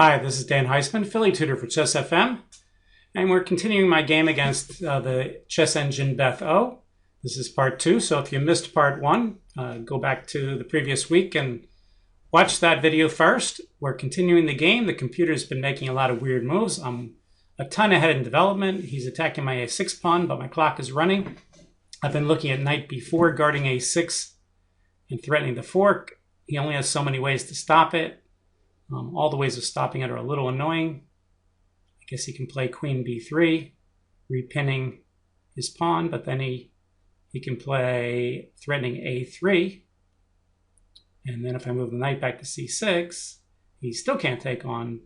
Hi, this is Dan Heisman, Philly tutor for Chess FM, and we're continuing my game against the chess engine BethO. This is part 2, so if you missed part 1, go back to the previous week and watch that video first. We're continuing the game. The computer's been making a lot of weird moves. I'm a ton ahead in development. He's attacking my a6 pawn, but my clock is running. I've been looking at knight b4, guarding a6 and threatening the fork. He only has so many ways to stop it. All the ways of stopping it are a little annoying. I guess he can play queen b3, repinning his pawn, but then he can play threatening a3. And then if I move the knight back to c6, he still can't take on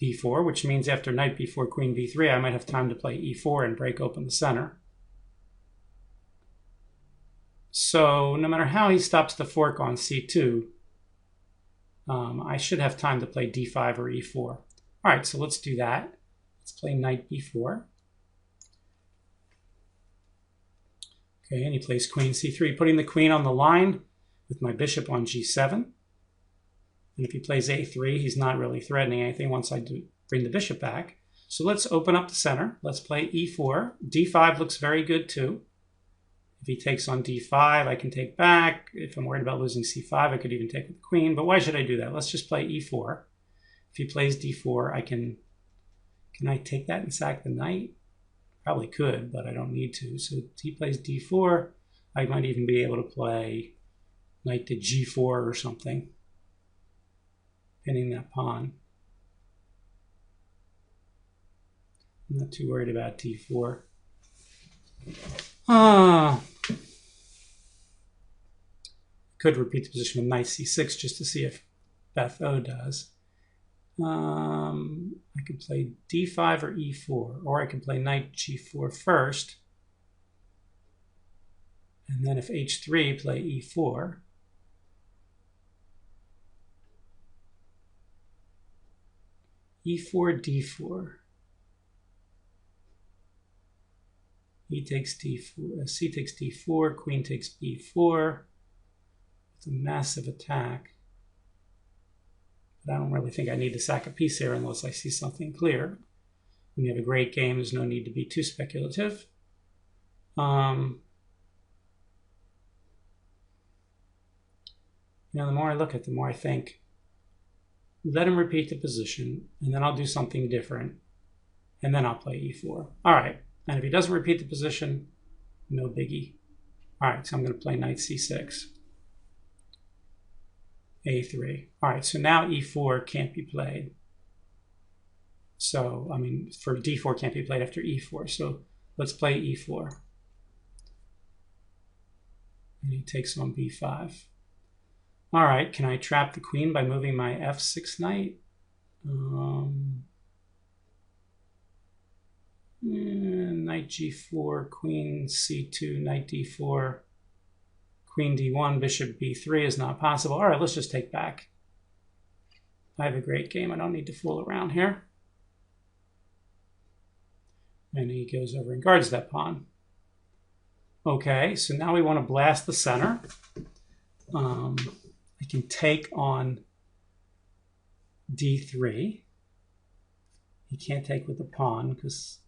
b4, which means after knight b4, queen b3, I might have time to play e4 and break open the center. So no matter how he stops the fork on c2, I should have time to play d5 or e4. All right, so let's do that. Let's play knight b4. Okay, and he plays queen c3, putting the queen on the line with my bishop on g7. And if he plays a3, he's not really threatening anything once I do bring the bishop back. So let's open up the center. Let's play e4. d5 looks very good too. If he takes on d5, I can take back. If I'm worried about losing c5, I could even take with the queen. But why should I do that? Let's just play e4. If he plays d4, I can I take that and sack the knight? Probably could, but I don't need to. So if he plays d4, I might even be able to play knight to g4 or something, pinning that pawn. I'm not too worried about d4. Could repeat the position with knight c6 just to see if BethO does. I could play d5 or e4, or I can play knight g4 first, and then if h3, play e4. e4, d4. E takes d4, c takes d4, queen takes b4. It's a massive attack. But I don't really think I need to sack a piece here unless I see something clear. When you have a great game, there's no need to be too speculative. The more I look at it, the more I think, let him repeat the position, and then I'll do something different, and then I'll play e4. All right. And if he doesn't repeat the position, no biggie. All right, so I'm going to play knight c6. a3. All right, so now e4 can't be played. So, for d4 can't be played after e4. So let's play e4. And he takes on b5. All right, can I trap the queen by moving my f6 knight? Knight g4, queen c2, knight d4, queen d1, bishop b3 is not possible. All right, let's just take back. I have a great game. I don't need to fool around here. And he goes over and guards that pawn. Okay, so now we want to blast the center. I can take on d3. He can't take with the pawn because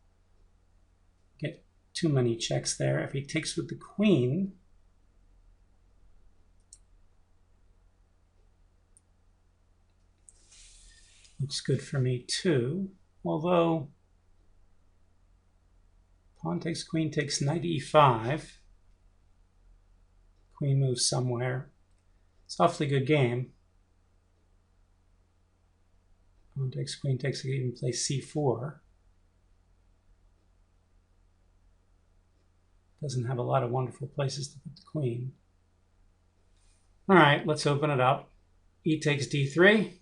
get too many checks there. If he takes with the queen, looks good for me too. Although pawn takes queen takes knight e5. Queen moves somewhere. It's an awfully good game. Pawn takes queen takes, I can even play c4. Doesn't have a lot of wonderful places to put the queen. All right, let's open it up. E takes d3.